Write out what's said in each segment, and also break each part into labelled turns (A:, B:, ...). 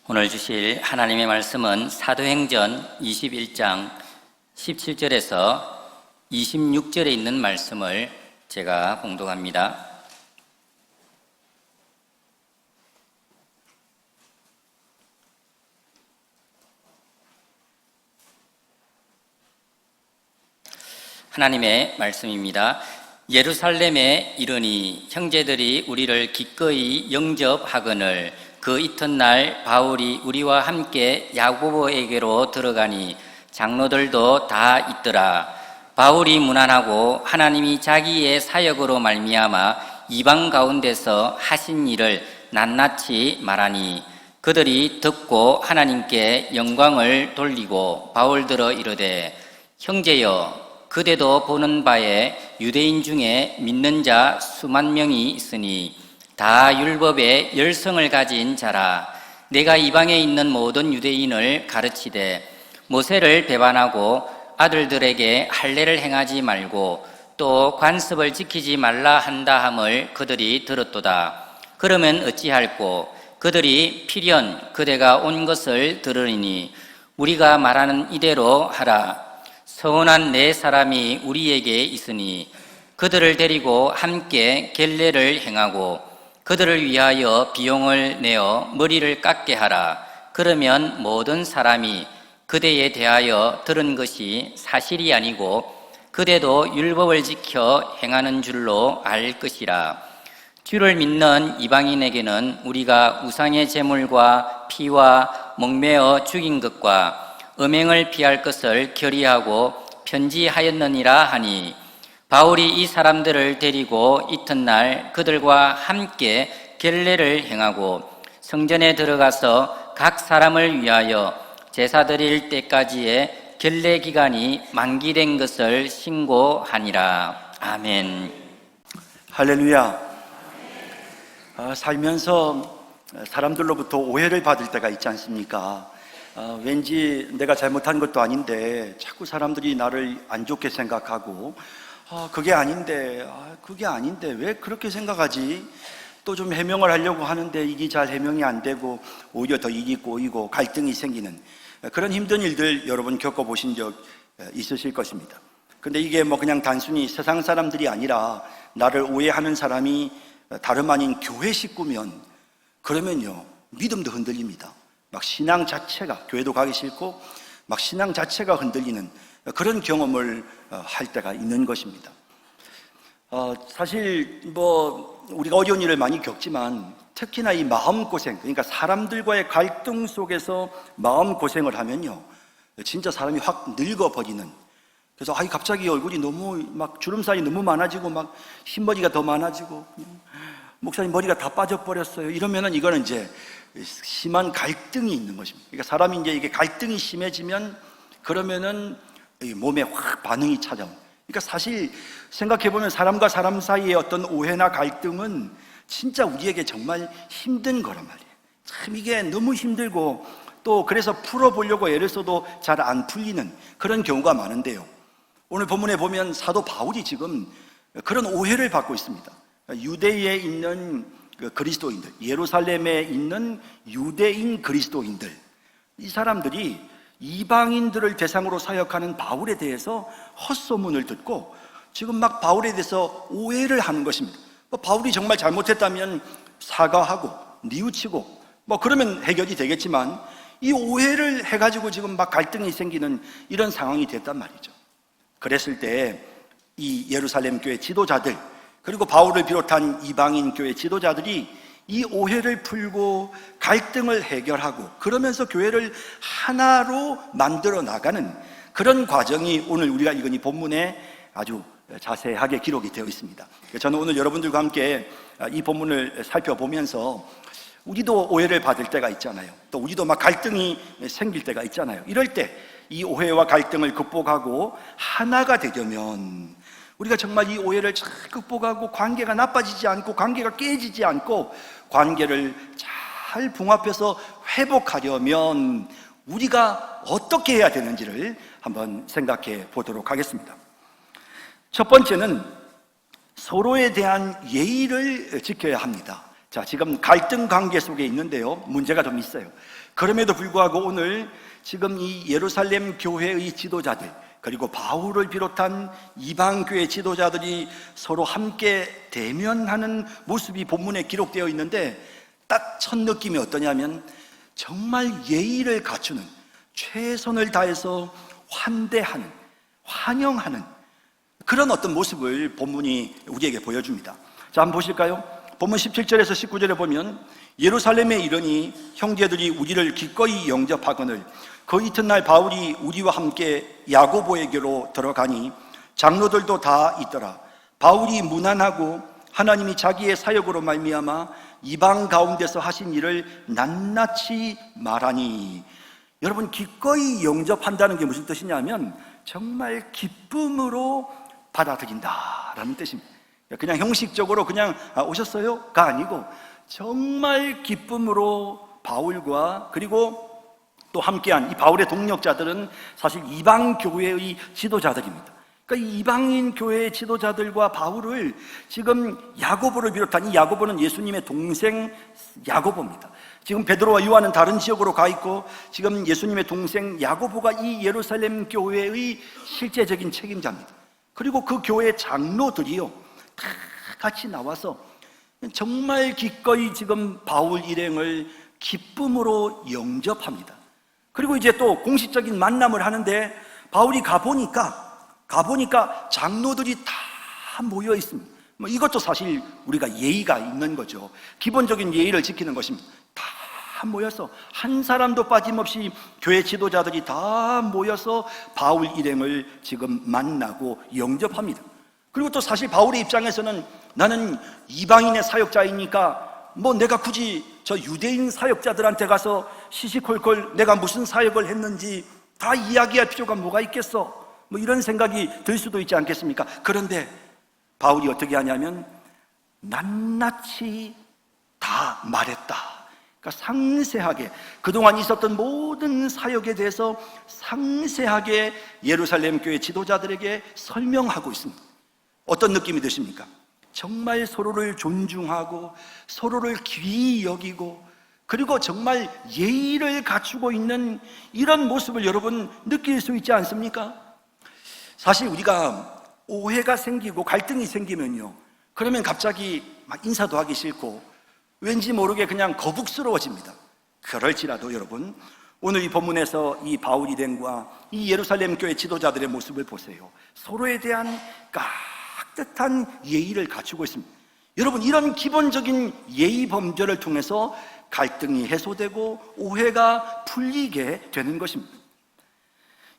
A: 오늘 주실 하나님의 말씀은 사도행전 21장 17절에서 26절에 있는 말씀을 제가 봉독합니다. 하나님의 말씀입니다. 예루살렘에 이르니 형제들이 우리를 기꺼이 영접하거늘 그 이튿날 바울이 우리와 함께 야고보에게로 들어가니 장로들도 다 있더라. 바울이 문안하고 하나님이 자기의 사역으로 말미암아 이방 가운데서 하신 일을 낱낱이 말하니 그들이 듣고 하나님께 영광을 돌리고 바울들어 이르되 형제여 그대도 보는 바에 유대인 중에 믿는 자 수만 명이 있으니 다 율법의 열성을 가진 자라. 내가 이방에 있는 모든 유대인을 가르치되 모세를 배반하고 아들들에게 할례를 행하지 말고 또 관습을 지키지 말라 한다 함을 그들이 들었도다. 그러면 어찌할꼬? 그들이 필연 그대가 온 것을 들으리니 우리가 말하는 이대로 하라. 서운한 네 사람이 우리에게 있으니 그들을 데리고 함께 겔례를 행하고 그들을 위하여 비용을 내어 머리를 깎게 하라. 그러면 모든 사람이 그대에 대하여 들은 것이 사실이 아니고 그대도 율법을 지켜 행하는 줄로 알 것이라. 주를 믿는 이방인에게는 우리가 우상의 제물과 피와 목매어 죽인 것과 음행을 피할 것을 결의하고 편지하였느니라 하니 바울이 이 사람들을 데리고 이튿날 그들과 함께 겔례를 행하고 성전에 들어가서 각 사람을 위하여 제사 드릴 때까지의 겔례 기간이 만기된 것을 신고하니라. 아멘.
B: 할렐루야. 살면서 사람들로부터 오해를 받을 때가 있지 않습니까? 왠지 내가 잘못한 것도 아닌데 자꾸 사람들이 나를 안 좋게 생각하고 그게 아닌데 왜 그렇게 생각하지? 또 좀 해명을 하려고 하는데 이게 잘 해명이 안 되고 오히려 더 일이 꼬이고 갈등이 생기는 그런 힘든 일들 여러분 겪어보신 적 있으실 것입니다. 근데 이게 그냥 단순히 세상 사람들이 아니라 나를 오해하는 사람이 다름 아닌 교회 식구면 그러면요 믿음도 흔들립니다. 막 신앙 자체가, 교회도 가기 싫고 막 신앙 자체가 흔들리는 그런 경험을 할 때가 있는 것입니다. 사실 우리가 어려운 일을 많이 겪지만 특히나 이 마음고생, 그러니까 사람들과의 갈등 속에서 마음고생을 하면요 진짜 사람이 확 늙어버리는, 그래서 갑자기 얼굴이 너무 막 주름살이 너무 많아지고 막 흰머리가 더 많아지고 목사님 머리가 다 빠져버렸어요 이러면은 이거는 이제 심한 갈등이 있는 것입니다. 그러니까 사람이 이제 이게 갈등이 심해지면 그러면은 몸에 확 반응이 찾아옵니다. 그러니까 사실 생각해보면 사람과 사람 사이의 어떤 오해나 갈등은 진짜 우리에게 정말 힘든 거란 말이에요. 참 이게 너무 힘들고 또 그래서 풀어보려고 애를 써도 잘 안 풀리는 그런 경우가 많은데요. 오늘 본문에 보면 사도 바울이 지금 그런 오해를 받고 있습니다. 유대에 있는 그리스도인들, 예루살렘에 있는 유대인 그리스도인들, 이 사람들이 이방인들을 대상으로 사역하는 바울에 대해서 헛소문을 듣고 지금 막 바울에 대해서 오해를 하는 것입니다. 바울이 정말 잘못했다면 사과하고 뉘우치고 그러면 해결이 되겠지만 이 오해를 해가지고 지금 막 갈등이 생기는 이런 상황이 됐단 말이죠. 그랬을 때 이 예루살렘 교회 지도자들 그리고 바울을 비롯한 이방인 교회 지도자들이 이 오해를 풀고 갈등을 해결하고 그러면서 교회를 하나로 만들어 나가는 그런 과정이 오늘 우리가 읽은 이 본문에 아주 자세하게 기록이 되어 있습니다. 저는 오늘 여러분들과 함께 이 본문을 살펴보면서 우리도 오해를 받을 때가 있잖아요. 또 우리도 막 갈등이 생길 때가 있잖아요. 이럴 때 이 오해와 갈등을 극복하고 하나가 되려면 우리가 정말 이 오해를 잘 극복하고 관계가 나빠지지 않고 관계가 깨지지 않고 관계를 잘 봉합해서 회복하려면 우리가 어떻게 해야 되는지를 한번 생각해 보도록 하겠습니다. 첫 번째는 서로에 대한 예의를 지켜야 합니다. 자, 지금 갈등 관계 속에 있는데요, 문제가 좀 있어요. 그럼에도 불구하고 오늘 지금 이 예루살렘 교회의 지도자들, 그리고 바울을 비롯한 이방교회 지도자들이 서로 함께 대면하는 모습이 본문에 기록되어 있는데, 딱 첫 느낌이 어떠냐면 정말 예의를 갖추는, 최선을 다해서 환대하는, 환영하는 그런 어떤 모습을 본문이 우리에게 보여줍니다. 자, 한번 보실까요? 본문 17절에서 19절에 보면 예루살렘에 이르니 형제들이 우리를 기꺼이 영접하거늘 그 이튿날 바울이 우리와 함께 야고보에게로 들어가니 장로들도 다 있더라. 바울이 무난하고 하나님이 자기의 사역으로 말미암아 이방 가운데서 하신 일을 낱낱이 말하니. 여러분, 기꺼이 영접한다는 게 무슨 뜻이냐면 정말 기쁨으로 받아들인다라는 뜻입니다. 그냥 형식적으로 그냥 오셨어요?가 아니고 정말 기쁨으로 바울과 그리고 또 함께한 이 바울의 동력자들은 사실 이방 교회의 지도자들입니다. 그러니까 이 이방인 교회의 지도자들과 바울을 지금 야고보를 비롯한, 이 야고보는 예수님의 동생 야고보입니다. 지금 베드로와 요한은 다른 지역으로 가 있고 지금 예수님의 동생 야고보가 이 예루살렘 교회의 실제적인 책임자입니다. 그리고 그 교회 장로들이요, 다 같이 나와서 정말 기꺼이 지금 바울 일행을 기쁨으로 영접합니다. 그리고 이제 또 공식적인 만남을 하는데 바울이 가보니까 장로들이 다 모여 있습니다. 이것도 사실 우리가 예의가 있는 거죠. 기본적인 예의를 지키는 것입니다. 다 모여서 한 사람도 빠짐없이 교회 지도자들이 다 모여서 바울 일행을 지금 만나고 영접합니다. 그리고 또 사실 바울의 입장에서는 나는 이방인의 사역자이니까 내가 굳이 저 유대인 사역자들한테 가서 시시콜콜 내가 무슨 사역을 했는지 다 이야기할 필요가 뭐가 있겠어? 이런 생각이 들 수도 있지 않겠습니까? 그런데 바울이 어떻게 하냐면 낱낱이 다 말했다. 그러니까 상세하게 그동안 있었던 모든 사역에 대해서 상세하게 예루살렘 교회 지도자들에게 설명하고 있습니다. 어떤 느낌이 드십니까? 정말 서로를 존중하고 서로를 귀히 여기고 그리고 정말 예의를 갖추고 있는 이런 모습을 여러분 느낄 수 있지 않습니까? 사실 우리가 오해가 생기고 갈등이 생기면요, 그러면 갑자기 막 인사도 하기 싫고 왠지 모르게 그냥 거북스러워집니다. 그럴지라도 여러분, 오늘 이 본문에서 이 바울 일행과 이 예루살렘 교회 지도자들의 모습을 보세요. 서로에 대한 깍듯한 예의를 갖추고 있습니다. 여러분, 이런 기본적인 예의 범절을 통해서 갈등이 해소되고 오해가 풀리게 되는 것입니다.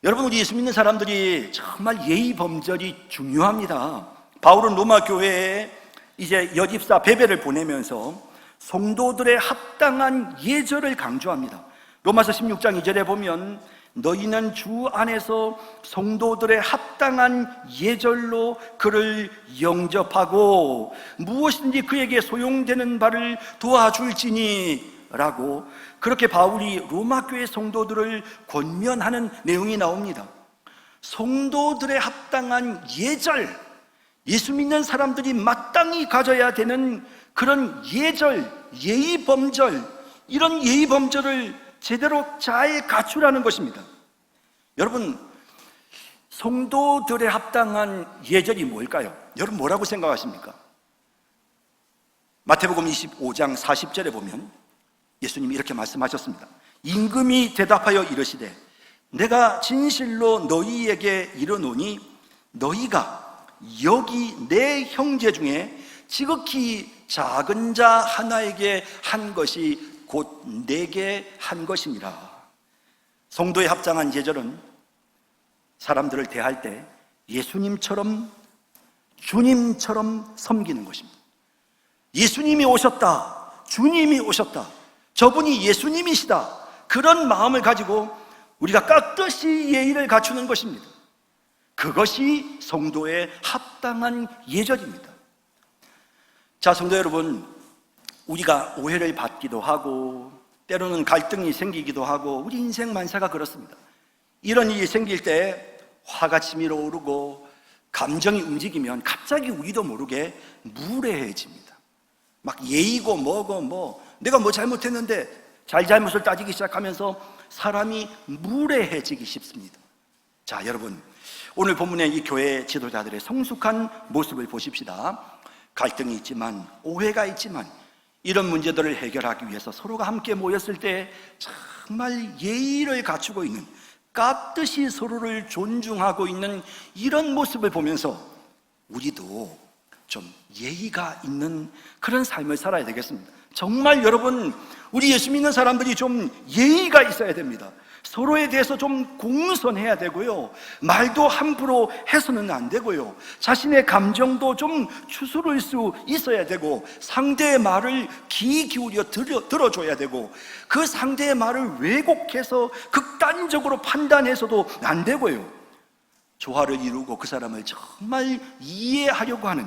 B: 여러분, 우리 예수 믿는 사람들이 정말 예의 범절이 중요합니다. 바울은 로마 교회에 이제 여집사 베베를 보내면서 성도들의 합당한 예절을 강조합니다. 로마서 16장 2절에 보면 너희는 주 안에서 성도들의 합당한 예절로 그를 영접하고 무엇이든지 그에게 소용되는 바를 도와줄지니 라고 그렇게 바울이 로마 교회 성도들을 권면하는 내용이 나옵니다. 성도들의 합당한 예절, 예수 믿는 사람들이 마땅히 가져야 되는 그런 예절, 예의 범절, 이런 예의 범절을 제대로 잘 갖추라는 것입니다. 여러분, 성도들의 합당한 예절이 뭘까요? 여러분 뭐라고 생각하십니까? 마태복음 25장 40절에 보면 예수님이 이렇게 말씀하셨습니다. 임금이 대답하여 이르시되 내가 진실로 너희에게 이르노니 너희가 여기 내 형제 중에 지극히 작은 자 하나에게 한 것이 곧 내게 한 것이니라. 성도의 합당한 예절은 사람들을 대할 때 예수님처럼 주님처럼 섬기는 것입니다. 예수님이 오셨다, 주님이 오셨다, 저분이 예수님이시다, 그런 마음을 가지고 우리가 깍듯이 예의를 갖추는 것입니다. 그것이 성도의 합당한 예절입니다. 자, 성도 여러분, 우리가 오해를 받기도 하고 때로는 갈등이 생기기도 하고 우리 인생 만사가 그렇습니다. 이런 일이 생길 때 화가 치밀어 오르고 감정이 움직이면 갑자기 우리도 모르게 무례해집니다. 막 예의고 뭐고 내가 뭐 잘못했는데 잘잘못을 따지기 시작하면서 사람이 무례해지기 쉽습니다. 자, 여러분, 오늘 본문의 이 교회 지도자들의 성숙한 모습을 보십시다. 갈등이 있지만, 오해가 있지만, 이런 문제들을 해결하기 위해서 서로가 함께 모였을 때 정말 예의를 갖추고 있는, 깍듯이 서로를 존중하고 있는 이런 모습을 보면서 우리도 좀 예의가 있는 그런 삶을 살아야 되겠습니다. 정말 여러분, 우리 예수 믿는 사람들이 좀 예의가 있어야 됩니다. 서로에 대해서 좀 공손해야 되고요, 말도 함부로 해서는 안 되고요, 자신의 감정도 좀 추스를 수 있어야 되고, 상대의 말을 귀 기울여 들어줘야 되고, 그 상대의 말을 왜곡해서 극단적으로 판단해서도 안 되고요, 조화를 이루고 그 사람을 정말 이해하려고 하는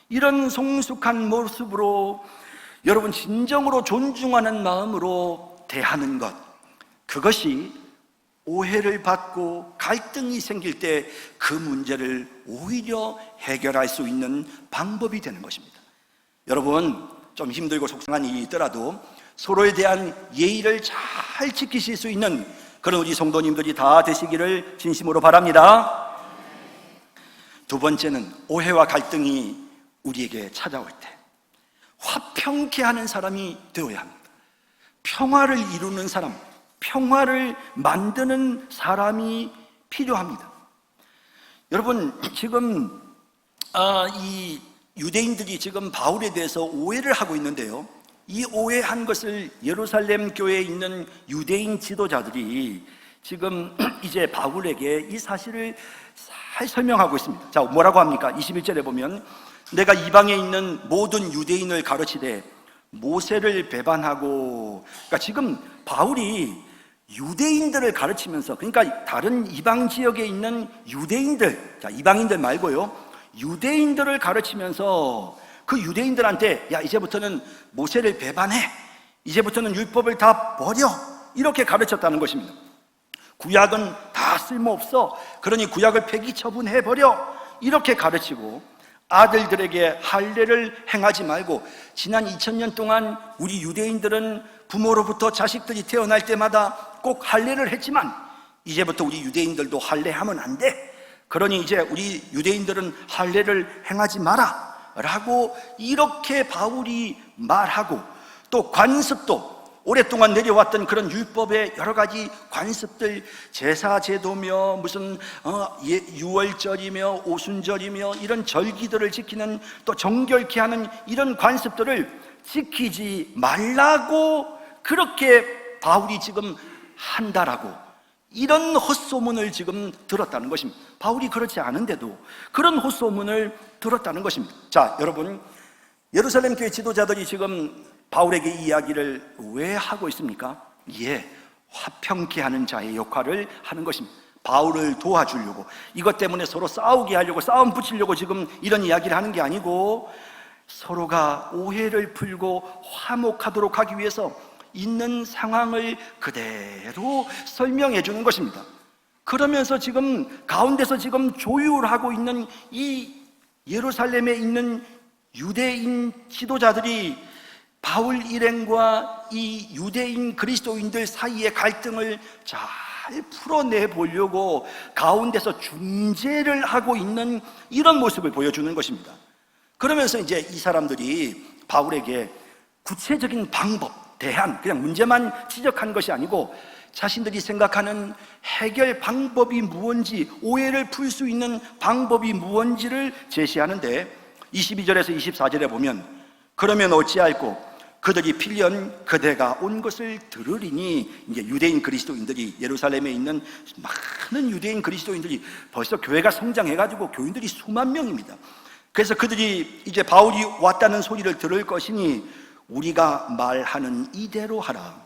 B: 이런 성숙한 모습으로 여러분 진정으로 존중하는 마음으로 대하는 것, 그것이 오해를 받고 갈등이 생길 때 그 문제를 오히려 해결할 수 있는 방법이 되는 것입니다. 여러분, 좀 힘들고 속상한 일이 있더라도 서로에 대한 예의를 잘 지키실 수 있는 그런 우리 성도님들이 다 되시기를 진심으로 바랍니다. 두 번째는, 오해와 갈등이 우리에게 찾아올 때 화평케 하는 사람이 되어야 합니다. 평화를 이루는 사람, 평화를 만드는 사람이 필요합니다. 여러분, 지금 이 유대인들이 지금 바울에 대해서 오해를 하고 있는데요, 이 오해한 것을 예루살렘 교회에 있는 유대인 지도자들이 지금 이제 바울에게 이 사실을 잘 설명하고 있습니다. 자, 뭐라고 합니까? 21절에 보면, 내가 이방에 있는 모든 유대인을 가르치되 모세를 배반하고, 그러니까 지금 바울이 유대인들을 가르치면서, 그러니까 다른 이방 지역에 있는 유대인들, 자, 이방인들 말고요, 유대인들을 가르치면서 그 유대인들한테, 야, 이제부터는 모세를 배반해, 이제부터는 율법을 다 버려, 이렇게 가르쳤다는 것입니다. 구약은 다 쓸모없어, 그러니 구약을 폐기 처분해버려, 이렇게 가르치고, 아들들에게 할례를 행하지 말고, 지난 2000년 동안 우리 유대인들은 부모로부터 자식들이 태어날 때마다 꼭 할례를 했지만 이제부터 우리 유대인들도 할례하면 안 돼, 그러니 이제 우리 유대인들은 할례를 행하지 마라 라고 이렇게 바울이 말하고, 또 관습도 오랫동안 내려왔던 그런 율법의 여러 가지 관습들, 제사 제도며 무슨 유월절이며 오순절이며 이런 절기들을 지키는, 또 정결케 하는 이런 관습들을 지키지 말라고 그렇게 바울이 지금 한다라고, 이런 헛소문을 지금 들었다는 것입니다. 바울이 그렇지 않은데도 그런 헛소문을 들었다는 것입니다. 자, 여러분, 예루살렘 교회 지도자들이 지금 바울에게 이 이야기를 왜 하고 있습니까? 예, 화평케 하는 자의 역할을 하는 것입니다. 바울을 도와주려고, 이것 때문에 서로 싸우게 하려고, 싸움 붙이려고 지금 이런 이야기를 하는 게 아니고, 서로가 오해를 풀고 화목하도록 하기 위해서 있는 상황을 그대로 설명해 주는 것입니다. 그러면서 지금 가운데서 지금 조율하고 있는 이 예루살렘에 있는 유대인 지도자들이 바울 일행과 이 유대인 그리스도인들 사이의 갈등을 잘 풀어내 보려고 가운데서 중재를 하고 있는 이런 모습을 보여주는 것입니다. 그러면서 이제 이 사람들이 바울에게 구체적인 방법, 대안, 그냥 문제만 지적한 것이 아니고 자신들이 생각하는 해결 방법이 무엇인지, 오해를 풀 수 있는 방법이 무엇인지를 제시하는데, 22절에서 24절에 보면, 그러면 어찌할꼬 그들이 필연 그대가 온 것을 들으리니, 이제 유대인 그리스도인들이, 예루살렘에 있는 많은 유대인 그리스도인들이 벌써 교회가 성장해가지고 교인들이 수만 명입니다. 그래서 그들이 이제 바울이 왔다는 소리를 들을 것이니 우리가 말하는 이대로 하라.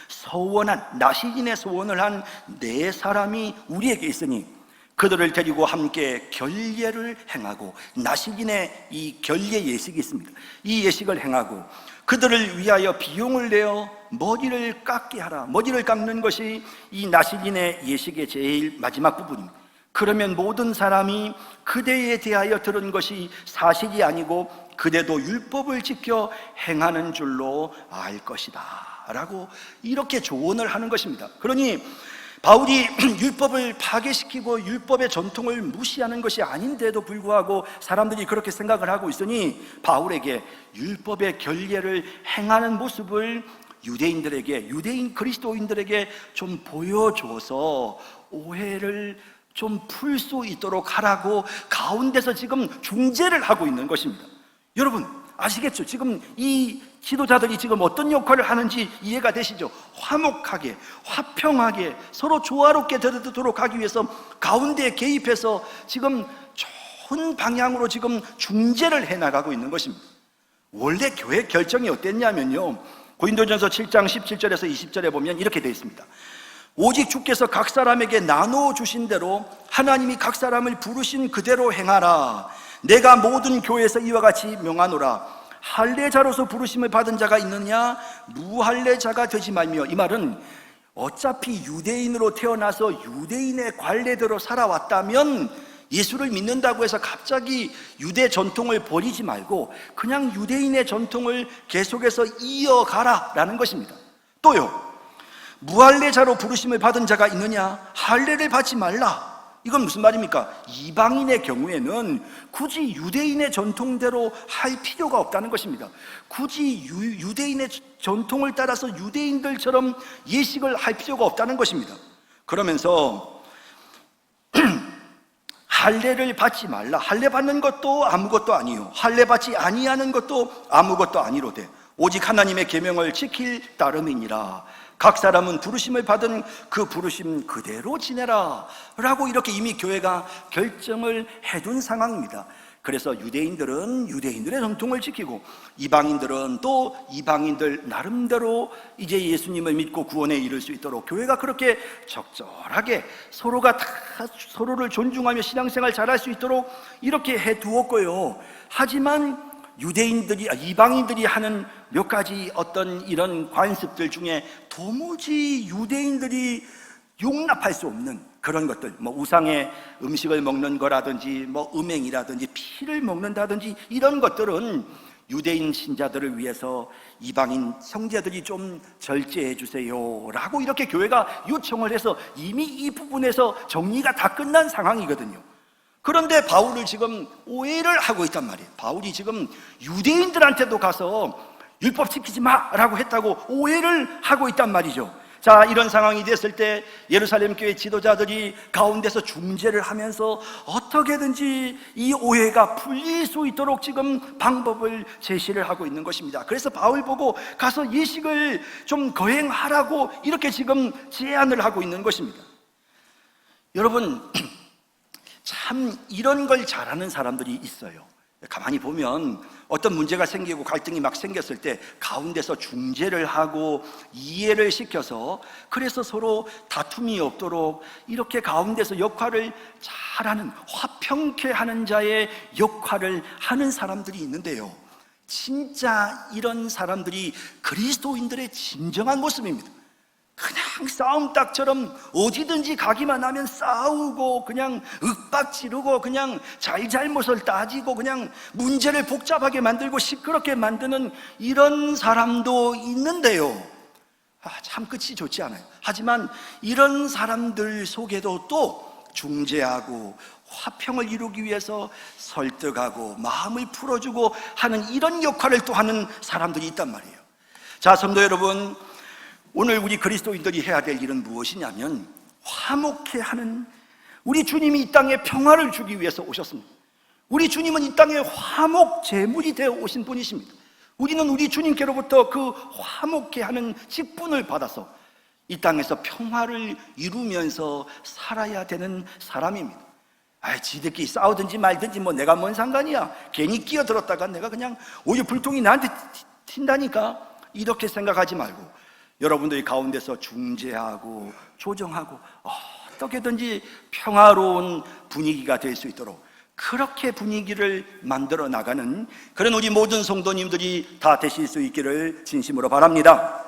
B: 서원한, 나시긴의 소원을 한 네 사람이 우리에게 있으니 그들을 데리고 함께 결례를 행하고, 나시긴의 이 결례 예식이 있습니다. 이 예식을 행하고 그들을 위하여 비용을 내어 머리를 깎게 하라. 머리를 깎는 것이 이 나시긴의 예식의 제일 마지막 부분입니다. 그러면 모든 사람이 그대에 대하여 들은 것이 사실이 아니고 그대도 율법을 지켜 행하는 줄로 알 것이다 라고 이렇게 조언을 하는 것입니다. 그러니 바울이 율법을 파괴시키고 율법의 전통을 무시하는 것이 아닌데도 불구하고 사람들이 그렇게 생각을 하고 있으니 바울에게 율법의 결례를 행하는 모습을 유대인 그리스도인들에게 좀 보여줘서 오해를 좀 풀 수 있도록 하라고 가운데서 지금 중재를 하고 있는 것입니다. 여러분 아시겠죠? 지금 이 지도자들이 지금 어떤 역할을 하는지 이해가 되시죠? 화목하게, 화평하게, 서로 조화롭게 되도록 하기 위해서 가운데에 개입해서 지금 좋은 방향으로 지금 중재를 해나가고 있는 것입니다. 원래 교회 결정이 어땠냐면요, 고린도전서 7장 17절에서 20절에 보면 이렇게 되어 있습니다. 오직 주께서 각 사람에게 나누어 주신 대로 하나님이 각 사람을 부르신 그대로 행하라. 내가 모든 교회에서 이와 같이 명하노라. 할례자로서 부르심을 받은 자가 있느냐? 무할례자가 되지 말며. 이 말은 어차피 유대인으로 태어나서 유대인의 관례대로 살아왔다면 예수를 믿는다고 해서 갑자기 유대 전통을 버리지 말고 그냥 유대인의 전통을 계속해서 이어가라라는 것입니다. 또요, 무할례자로 부르심을 받은 자가 있느냐? 할례를 받지 말라. 이건 무슨 말입니까? 이방인의 경우에는 굳이 유대인의 전통대로 할 필요가 없다는 것입니다. 굳이 유대인의 전통을 따라서 유대인들처럼 예식을 할 필요가 없다는 것입니다. 그러면서 할례를 받지 말라. 할례 받는 것도 아무것도 아니요, 할례 받지 아니하는 것도 아무것도 아니로되 오직 하나님의 계명을 지킬 따름이니라. 각 사람은 부르심을 받은 그 부르심 그대로 지내라 라고 이렇게 이미 교회가 결정을 해둔 상황입니다. 그래서 유대인들은 유대인들의 전통을 지키고 이방인들은 또 이방인들 나름대로 이제 예수님을 믿고 구원에 이를 수 있도록 교회가 그렇게 적절하게 서로가 다 서로를 존중하며 신앙생활 잘할 수 있도록 이렇게 해두었고요. 하지만 이방인들이 하는 몇 가지 어떤 이런 관습들 중에 도무지 유대인들이 용납할 수 없는 그런 것들, 우상의 음식을 먹는 거라든지 음행이라든지 피를 먹는다든지 이런 것들은 유대인 신자들을 위해서 이방인 형제들이 좀 절제해 주세요 라고 이렇게 교회가 요청을 해서 이미 이 부분에서 정리가 다 끝난 상황이거든요. 그런데 바울을 지금 오해를 하고 있단 말이에요. 바울이 지금 유대인들한테도 가서 율법 지키지 마라고 했다고 오해를 하고 있단 말이죠. 자, 이런 상황이 됐을 때 예루살렘 교회 지도자들이 가운데서 중재를 하면서 어떻게든지 이 오해가 풀릴 수 있도록 지금 방법을 제시를 하고 있는 것입니다. 그래서 바울 보고 가서 예식을 좀 거행하라고 이렇게 지금 제안을 하고 있는 것입니다. 여러분, 참 이런 걸 잘하는 사람들이 있어요. 가만히 보면 어떤 문제가 생기고 갈등이 막 생겼을 때 가운데서 중재를 하고 이해를 시켜서 그래서 서로 다툼이 없도록 이렇게 가운데서 역할을 잘하는, 화평케 하는 자의 역할을 하는 사람들이 있는데요, 진짜 이런 사람들이 그리스도인들의 진정한 모습입니다. 그냥 싸움닭처럼 어디든지 가기만 하면 싸우고 그냥 윽박 지르고 그냥 잘잘못을 따지고 그냥 문제를 복잡하게 만들고 시끄럽게 만드는 이런 사람도 있는데요, 참 끝이 좋지 않아요. 하지만 이런 사람들 속에도 또 중재하고 화평을 이루기 위해서 설득하고 마음을 풀어주고 하는 이런 역할을 또 하는 사람들이 있단 말이에요. 자, 성도 여러분, 오늘 우리 그리스도인들이 해야 될 일은 무엇이냐면 화목케 하는, 우리 주님이 이 땅에 평화를 주기 위해서 오셨습니다. 우리 주님은 이 땅에 화목 제물이 되어 오신 분이십니다. 우리는 우리 주님께로부터 그 화목케 하는 직분을 받아서 이 땅에서 평화를 이루면서 살아야 되는 사람입니다. 지들끼리 싸우든지 말든지 내가 뭔 상관이야, 괜히 끼어들었다가 내가 그냥 오히려 불통이 나한테 튄다니까, 이렇게 생각하지 말고 여러분들이 가운데서 중재하고 조정하고 어떻게든지 평화로운 분위기가 될 수 있도록 그렇게 분위기를 만들어 나가는 그런 우리 모든 성도님들이 다 되실 수 있기를 진심으로 바랍니다.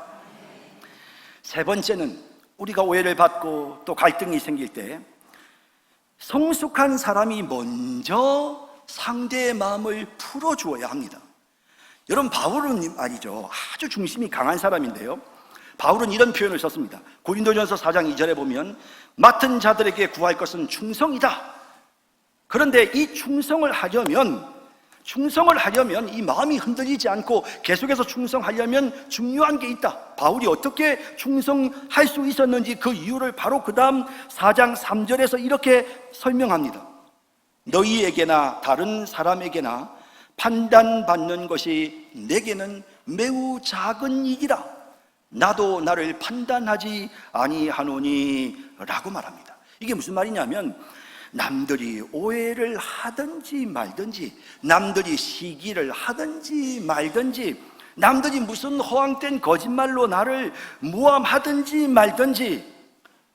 B: 세 번째는, 우리가 오해를 받고 또 갈등이 생길 때 성숙한 사람이 먼저 상대의 마음을 풀어주어야 합니다. 여러분, 바울은 말이죠, 아주 중심이 강한 사람인데요, 바울은 이런 표현을 썼습니다. 고린도전서 4장 2절에 보면 맡은 자들에게 구할 것은 충성이다. 그런데 이 충성을 하려면 이 마음이 흔들리지 않고 계속해서 충성하려면 중요한 게 있다. 바울이 어떻게 충성할 수 있었는지 그 이유를 바로 그 다음 4장 3절에서 이렇게 설명합니다. 너희에게나 다른 사람에게나 판단받는 것이 내게는 매우 작은 일이라. 나도 나를 판단하지 아니하노니 라고 말합니다. 이게 무슨 말이냐면, 남들이 오해를 하든지 말든지, 남들이 시기를 하든지 말든지, 남들이 무슨 허황된 거짓말로 나를 모함하든지 말든지,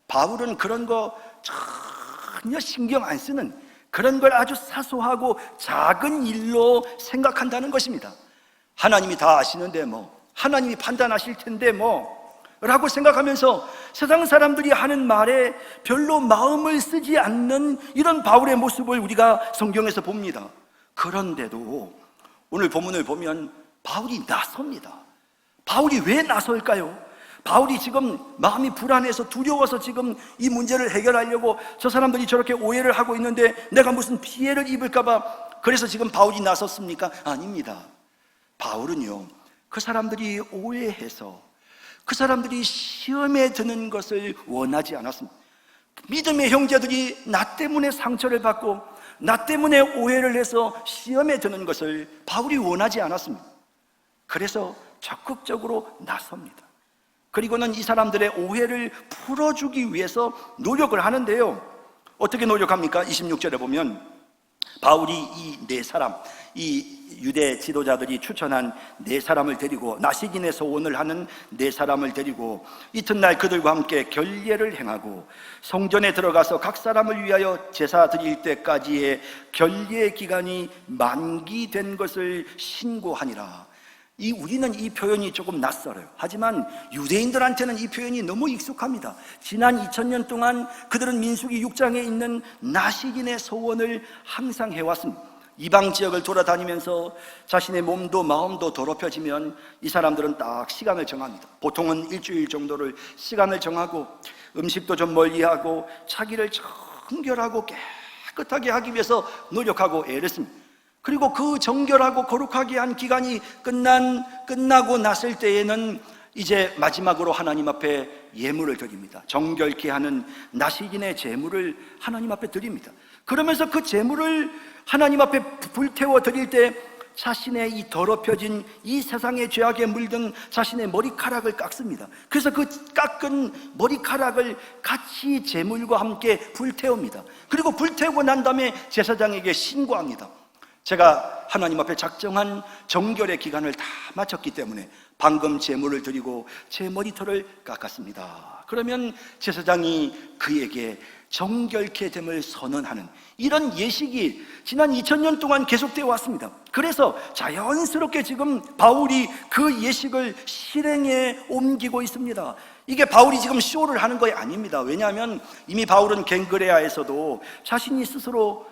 B: 바울은 그런 거 전혀 신경 안 쓰는, 그런 걸 아주 사소하고 작은 일로 생각한다는 것입니다. 하나님이 다 아시는데 하나님이 판단하실 텐데 라고 생각하면서 세상 사람들이 하는 말에 별로 마음을 쓰지 않는 이런 바울의 모습을 우리가 성경에서 봅니다. 그런데도 오늘 본문을 보면 바울이 나섭니다. 바울이 왜 나설까요? 바울이 지금 마음이 불안해서 두려워서 지금 이 문제를 해결하려고 저 사람들이 저렇게 오해를 하고 있는데 내가 무슨 피해를 입을까봐 그래서 지금 바울이 나섰습니까? 아닙니다. 바울은요, 그 사람들이 오해해서 그 사람들이 시험에 드는 것을 원하지 않았습니다. 믿음의 형제들이 나 때문에 상처를 받고 나 때문에 오해를 해서 시험에 드는 것을 바울이 원하지 않았습니다. 그래서 적극적으로 나섭니다. 그리고는 이 사람들의 오해를 풀어주기 위해서 노력을 하는데요, 어떻게 노력합니까? 26절에 보면 바울이 이 네 사람, 이 유대 지도자들이 추천한 네 사람을 데리고, 나시긴의 소원을 하는 네 사람을 데리고 이튿날 그들과 함께 결례를 행하고 성전에 들어가서 각 사람을 위하여 제사 드릴 때까지의 결례 기간이 만기된 것을 신고하니라. 우리는 이 표현이 조금 낯설어요. 하지만 유대인들한테는 이 표현이 너무 익숙합니다. 지난 2000년 동안 그들은 민수기 6장에 있는 나시긴의 소원을 항상 해왔습니다. 이방 지역을 돌아다니면서 자신의 몸도 마음도 더럽혀지면 이 사람들은 딱 시간을 정합니다. 보통은 일주일 정도를 시간을 정하고 음식도 좀 멀리하고 자기를 정결하고 깨끗하게 하기 위해서 노력하고 애를 씁니다. 그리고 그 정결하고 거룩하게 한 기간이 끝나고 났을 때에는 이제 마지막으로 하나님 앞에 예물을 드립니다. 정결케 하는 나시긴의 제물을 하나님 앞에 드립니다. 그러면서 그 제물을 하나님 앞에 불태워 드릴 때 자신의 이 더럽혀진 이 세상의 죄악에 물든 자신의 머리카락을 깎습니다. 그래서 그 깎은 머리카락을 같이 제물과 함께 불태웁니다. 그리고 불태우고 난 다음에 제사장에게 신고합니다. 제가 하나님 앞에 작정한 정결의 기간을 다 마쳤기 때문에 방금 제물을 드리고 제 머리털을 깎았습니다. 그러면 제사장이 그에게 정결케 됨을 선언하는 이런 예식이 지난 2000년 동안 계속되어 왔습니다. 그래서 자연스럽게 지금 바울이 그 예식을 실행에 옮기고 있습니다. 이게 바울이 지금 쇼를 하는 것이 아닙니다. 왜냐하면 이미 바울은 갱그레아에서도 자신이 스스로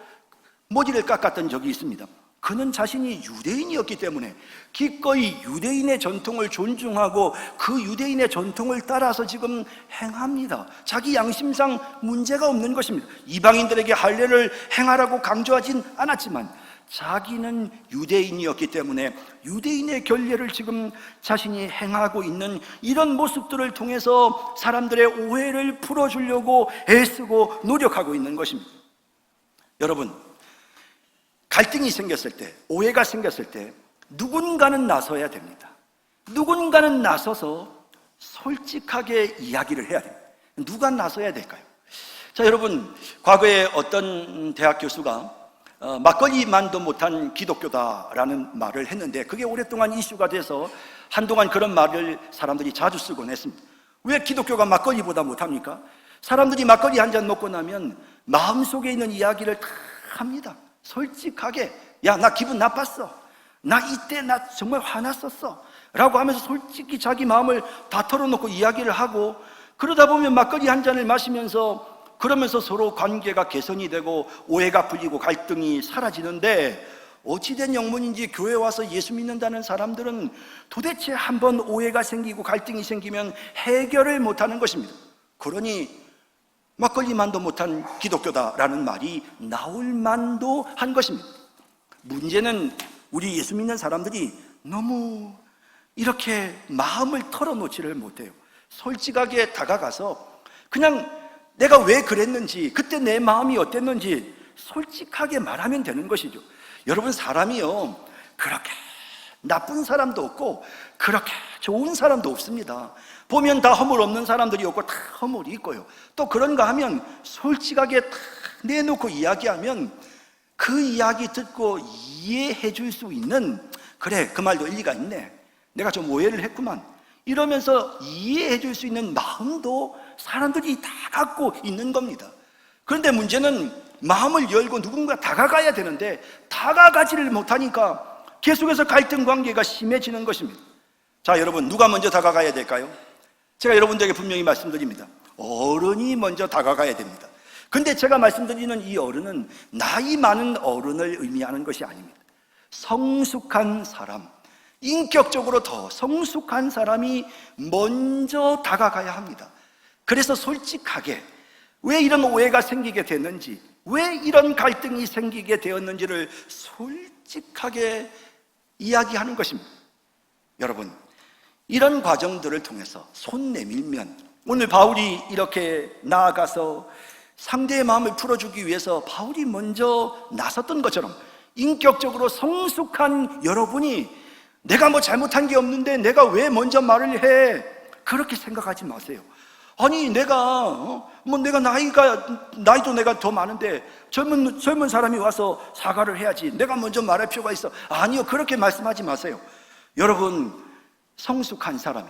B: 머리를 깎았던 적이 있습니다. 그는 자신이 유대인이었기 때문에 기꺼이 유대인의 전통을 존중하고 그 유대인의 전통을 따라서 지금 행합니다. 자기 양심상 문제가 없는 것입니다. 이방인들에게 할례를 행하라고 강조하진 않았지만 자기는 유대인이었기 때문에 유대인의 결례를 지금 자신이 행하고 있는 이런 모습들을 통해서 사람들의 오해를 풀어주려고 애쓰고 노력하고 있는 것입니다. 여러분, 갈등이 생겼을 때, 오해가 생겼을 때 누군가는 나서야 됩니다. 누군가는 나서서 솔직하게 이야기를 해야 됩니다. 누가 나서야 될까요? 자, 여러분, 과거에 어떤 대학 교수가 막걸리만도 못한 기독교다라는 말을 했는데 그게 오랫동안 이슈가 돼서 한동안 그런 말을 사람들이 자주 쓰곤 했습니다. 왜 기독교가 막걸리보다 못합니까? 사람들이 막걸리 한 잔 먹고 나면 마음속에 있는 이야기를 다 합니다. 솔직하게, 야, 나 기분 나빴어, 나 이때 나 정말 화났었어 라고 하면서 솔직히 자기 마음을 다 털어놓고 이야기를 하고, 그러다 보면 막걸리 한 잔을 마시면서 그러면서 서로 관계가 개선이 되고 오해가 풀리고 갈등이 사라지는데, 어찌된 영문인지 교회 와서 예수 믿는다는 사람들은 도대체 한번 오해가 생기고 갈등이 생기면 해결을 못하는 것입니다. 그러니 막걸리만도 못한 기독교다라는 말이 나올 만도 한 것입니다. 문제는 우리 예수 믿는 사람들이 너무 이렇게 마음을 털어놓지를 못해요. 솔직하게 다가가서 그냥 내가 왜 그랬는지, 그때 내 마음이 어땠는지 솔직하게 말하면 되는 것이죠. 여러분, 사람이요, 그렇게 나쁜 사람도 없고 그렇게 좋은 사람도 없습니다. 보면 다 허물 없는 사람들이 없고 다 허물이 있고요. 또 그런가 하면 솔직하게 다 내놓고 이야기하면 그 이야기 듣고 이해해 줄 수 있는, 그래, 그 말도 일리가 있네, 내가 좀 오해를 했구만, 이러면서 이해해 줄 수 있는 마음도 사람들이 다 갖고 있는 겁니다. 그런데 문제는 마음을 열고 누군가 다가가야 되는데 다가가지를 못하니까 계속해서 갈등 관계가 심해지는 것입니다. 자, 여러분, 누가 먼저 다가가야 될까요? 제가 여러분들에게 분명히 말씀드립니다. 어른이 먼저 다가가야 됩니다. 근데 제가 말씀드리는 이 어른은 나이 많은 어른을 의미하는 것이 아닙니다. 성숙한 사람, 인격적으로 더 성숙한 사람이 먼저 다가가야 합니다. 그래서 솔직하게 왜 이런 오해가 생기게 됐는지, 왜 이런 갈등이 생기게 되었는지를 솔직하게 이야기하는 것입니다. 여러분, 이런 과정들을 통해서 손 내밀면, 오늘 바울이 이렇게 나아가서 상대의 마음을 풀어주기 위해서 바울이 먼저 나섰던 것처럼 인격적으로 성숙한 여러분이 내가 뭐 잘못한 게 없는데 내가 왜 먼저 말을 해, 그렇게 생각하지 마세요. 아니, 내가 나이도 내가 더 많은데 젊은 사람이 와서 사과를 해야지, 내가 먼저 말할 필요가 있어. 아니요, 그렇게 말씀하지 마세요. 여러분, 성숙한 사람이,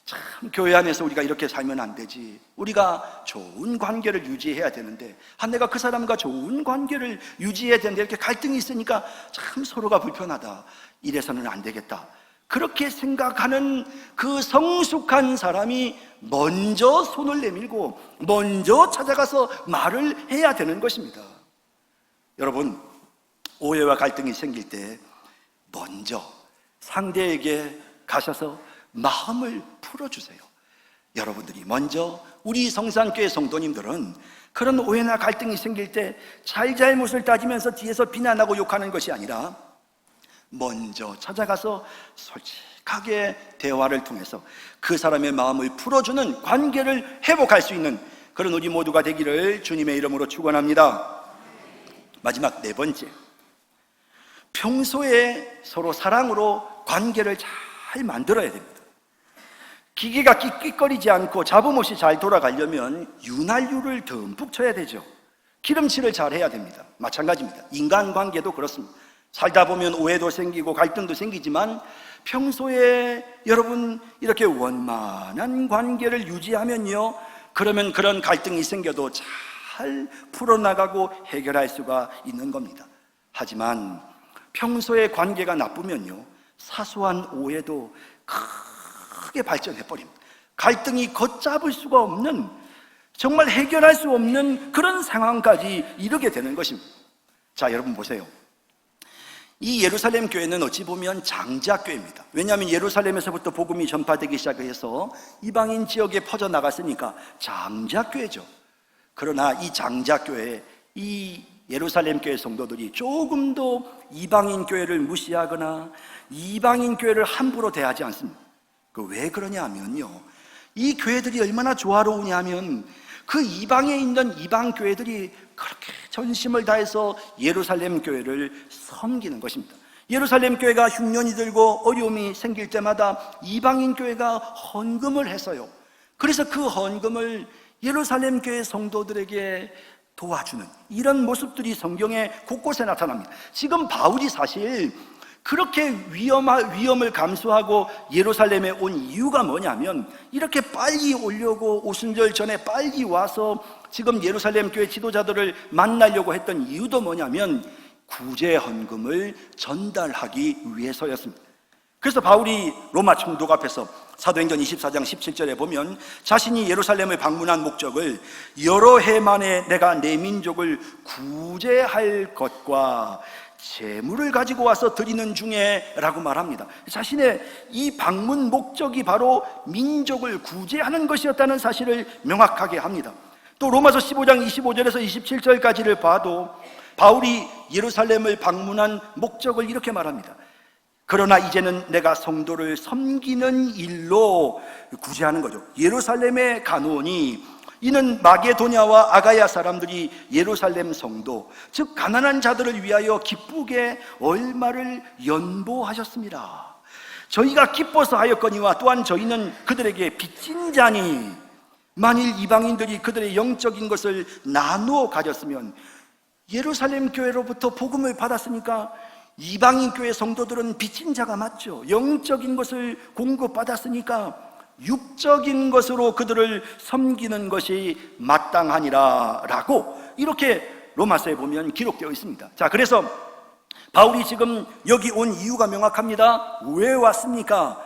B: 참, 교회 안에서 우리가 이렇게 살면 안 되지, 우리가 좋은 관계를 유지해야 되는데, 내가 그 사람과 좋은 관계를 유지해야 되는데 이렇게 갈등이 있으니까 참 서로가 불편하다, 이래서는 안 되겠다, 그렇게 생각하는 그 성숙한 사람이 먼저 손을 내밀고 먼저 찾아가서 말을 해야 되는 것입니다. 여러분, 오해와 갈등이 생길 때 먼저 상대에게 가셔서 마음을 풀어주세요. 여러분들이 먼저, 우리 성산교회 성도님들은 그런 오해나 갈등이 생길 때 잘잘못을 따지면서 뒤에서 비난하고 욕하는 것이 아니라 먼저 찾아가서 솔직하게 대화를 통해서 그 사람의 마음을 풀어주는 관계를 회복할 수 있는 그런 우리 모두가 되기를 주님의 이름으로 축원합니다. 마지막 네 번째, 평소에 서로 사랑으로 관계를 잘 만들어야 됩니다. 기계가 끽끽거리지 않고 잡음없이 잘 돌아가려면 윤활유를 듬뿍 쳐야 되죠. 기름칠을 잘 해야 됩니다. 마찬가지입니다. 인간관계도 그렇습니다. 살다 보면 오해도 생기고 갈등도 생기지만 평소에 여러분 이렇게 원만한 관계를 유지하면요, 그러면 그런 갈등이 생겨도 잘 풀어나가고 해결할 수가 있는 겁니다. 하지만 평소에 관계가 나쁘면요, 사소한 오해도 크게 발전해버립니다. 갈등이 걷잡을 수가 없는, 정말 해결할 수 없는 그런 상황까지 이르게 되는 것입니다. 자, 여러분 보세요. 이 예루살렘 교회는 어찌 보면 장자교회입니다. 왜냐하면 예루살렘에서부터 복음이 전파되기 시작해서 이방인 지역에 퍼져나갔으니까 장자교회죠. 그러나 이 장자교회, 이 예루살렘 교회 성도들이 조금도 이방인 교회를 무시하거나 이방인 교회를 함부로 대하지 않습니다. 왜 그러냐 하면요, 이 교회들이 얼마나 조화로우냐 하면 그 이방에 있는 이방 교회들이 그렇게 전심을 다해서 예루살렘 교회를 섬기는 것입니다. 예루살렘 교회가 흉년이 들고 어려움이 생길 때마다 이방인 교회가 헌금을 했어요. 그래서 그 헌금을 예루살렘 교회 성도들에게 도와주는 이런 모습들이 성경에 곳곳에 나타납니다. 지금 바울이 사실 그렇게 위험을 감수하고 예루살렘에 온 이유가 뭐냐면, 이렇게 빨리 오려고 오순절 전에 빨리 와서 지금 예루살렘 교회 지도자들을 만나려고 했던 이유도 뭐냐면 구제 헌금을 전달하기 위해서였습니다. 그래서 바울이 로마 총독 앞에서 사도행전 24장 17절에 보면 자신이 예루살렘을 방문한 목적을 여러 해 만에 내가 내 민족을 구제할 것과 재물을 가지고 와서 드리는 중에 라고 말합니다. 자신의 이 방문 목적이 바로 민족을 구제하는 것이었다는 사실을 명확하게 합니다. 또 로마서 15장 25절에서 27절까지를 봐도 바울이 예루살렘을 방문한 목적을 이렇게 말합니다. 그러나 이제는 내가 성도를 섬기는 일로 구제하는 거죠. 예루살렘에 가노니 이는 마게도냐와 아가야 사람들이 예루살렘 성도, 즉 가난한 자들을 위하여 기쁘게 얼마를 연보하셨습니다. 저희가 기뻐서 하였거니와 또한 저희는 그들에게 빚진 자니 만일 이방인들이 그들의 영적인 것을 나누어 가졌으면, 예루살렘 교회로부터 복음을 받았으니까 이방인 교회 성도들은 빚진 자가 맞죠. 영적인 것을 공급받았으니까 육적인 것으로 그들을 섬기는 것이 마땅하니라 라고 이렇게 로마서에 보면 기록되어 있습니다. 자, 그래서 바울이 지금 여기 온 이유가 명확합니다. 왜 왔습니까?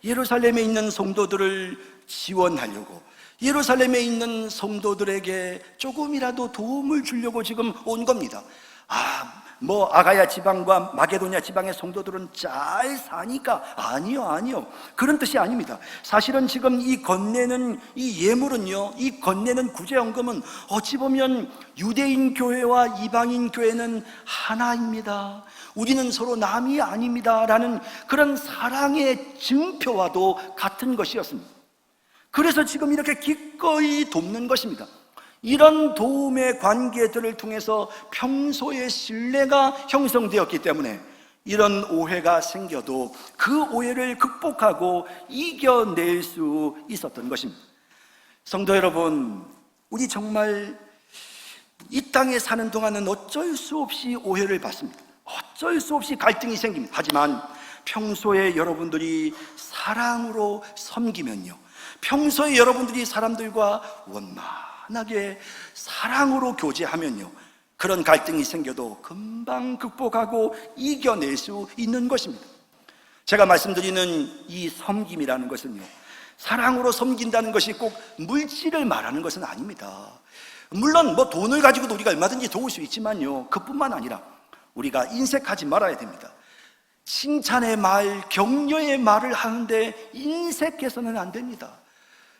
B: 예루살렘에 있는 성도들을 지원하려고, 예루살렘에 있는 성도들에게 조금이라도 도움을 주려고 지금 온 겁니다. 아가야 지방과 마게도냐 지방의 성도들은 잘 사니까. 아니요. 그런 뜻이 아닙니다. 사실은 지금 이 건네는 이 예물은요, 이 건네는 구제헌금은 어찌 보면 유대인 교회와 이방인 교회는 하나입니다. 우리는 서로 남이 아닙니다. 라는 그런 사랑의 증표와도 같은 것이었습니다. 그래서 지금 이렇게 기꺼이 돕는 것입니다. 이런 도움의 관계들을 통해서 평소의 신뢰가 형성되었기 때문에 이런 오해가 생겨도 그 오해를 극복하고 이겨낼 수 있었던 것입니다. 성도 여러분, 우리 정말 이 땅에 사는 동안은 어쩔 수 없이 오해를 받습니다. 어쩔 수 없이 갈등이 생깁니다. 하지만 평소에 여러분들이 사랑으로 섬기면요, 평소에 여러분들이 사람들과 원만하게 사랑으로 교제하면요, 그런 갈등이 생겨도 금방 극복하고 이겨낼 수 있는 것입니다. 제가 말씀드리는 이 섬김이라는 것은요, 사랑으로 섬긴다는 것이 꼭 물질을 말하는 것은 아닙니다. 물론 돈을 가지고도 우리가 얼마든지 도울 수 있지만요, 그뿐만 아니라 우리가 인색하지 말아야 됩니다. 칭찬의 말, 격려의 말을 하는데 인색해서는 안 됩니다.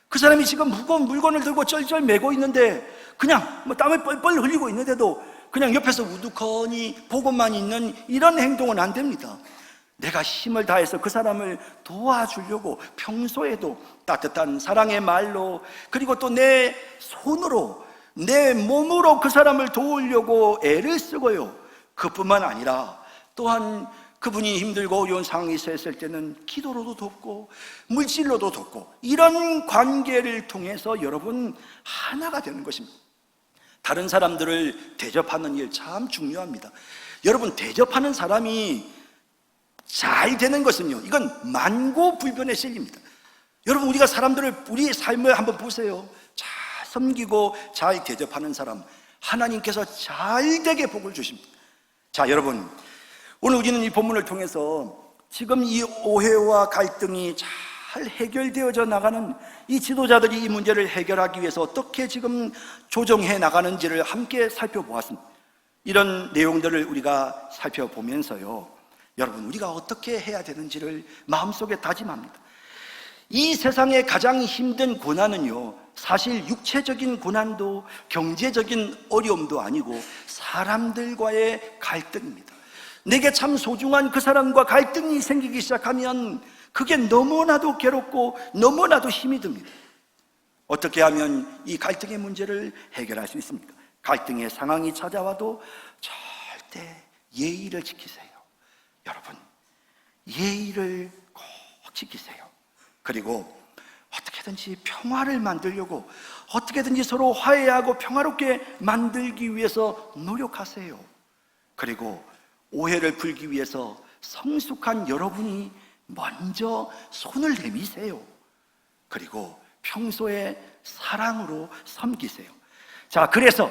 B: 그 사람이 지금 무거운 물건을 들고 쩔쩔 매고 있는데, 그냥 땀을 뻘뻘 흘리고 있는데도 그냥 옆에서 우두커니 보고만 있는 이런 행동은 안 됩니다. 내가 힘을 다해서 그 사람을 도와주려고 평소에도 따뜻한 사랑의 말로, 그리고 또 내 손으로, 내 몸으로 그 사람을 도우려고 애를 쓰고요, 그뿐만 아니라 또한 그분이 힘들고 어려운 상황이 있을 때는 기도로도 돕고 물질로도 돕고, 이런 관계를 통해서 여러분 하나가 되는 것입니다. 다른 사람들을 대접하는 일 참 중요합니다. 여러분, 대접하는 사람이 잘 되는 것은요, 이건 만고불변의 진리입니다. 여러분, 우리가 사람들을, 우리의 삶을 한번 보세요. 잘 섬기고 잘 대접하는 사람, 하나님께서 잘 되게 복을 주십니다. 자, 여러분, 오늘 우리는 이 본문을 통해서 지금 이 오해와 갈등이 잘 해결되어져 나가는 이 지도자들이 이 문제를 해결하기 위해서 어떻게 지금 조정해 나가는지를 함께 살펴보았습니다. 이런 내용들을 우리가 살펴보면서요, 여러분, 우리가 어떻게 해야 되는지를 마음속에 다짐합니다. 이 세상의 가장 힘든 고난은요, 사실 육체적인 고난도 경제적인 어려움도 아니고 사람들과의 갈등입니다. 내게 참 소중한 그 사람과 갈등이 생기기 시작하면 그게 너무나도 괴롭고 너무나도 힘이 듭니다. 어떻게 하면 이 갈등의 문제를 해결할 수 있습니까? 갈등의 상황이 찾아와도 절대 예의를 지키세요. 여러분, 예의를 꼭 지키세요. 그리고 어떻게든지 평화를 만들려고, 어떻게든지 서로 화해하고 평화롭게 만들기 위해서 노력하세요. 그리고 오해를 풀기 위해서 성숙한 여러분이 먼저 손을 내미세요. 그리고 평소에 사랑으로 섬기세요. 자, 그래서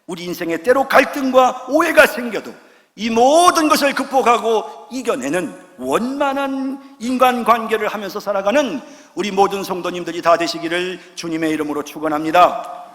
B: 우리 인생에 때로 갈등과 오해가 생겨도 이 모든 것을 극복하고 이겨내는 원만한 인간관계를 하면서 살아가는 우리 모든 성도님들이 다 되시기를 주님의 이름으로 축원합니다.